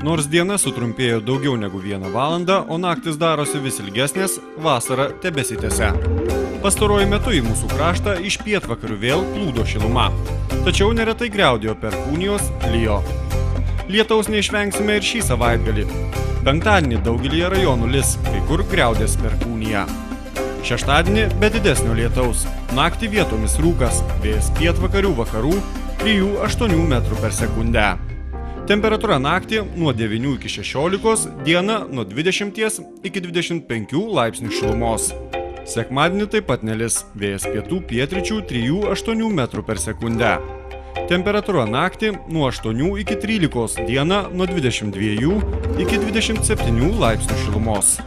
Nors diena sutrumpėjo daugiau negu 1 valandą, o naktis darosi vis ilgesnės, vasara tebesitęsia. Pastaruoju metu į mūsų kraštą iš pietvakarių vėl plūdo šiluma. Tačiau neretai griaudėjo perkūnijos, lijo. Lietaus neišvengsime ir šį savaitgalį. Penktadienį daugelyje rajonų lis, kai kur griaudės perkūnija. Šeštadienį be didesnio lietaus. Naktį vietomis rūkas, vėjas pietvakarių vakarų 3–8 metrų per sekundę. Temperatūra naktį nuo 9 iki 16, dieną nuo 20 iki 25 laipsnių šilumos. Sekmadienį taip pat nelis, vėjas pietų pietryčių 3–8 metrų per sekundę. Temperatūra naktį nuo 8 iki 13, dieną nuo 22 iki 27 laipsnių šilumos.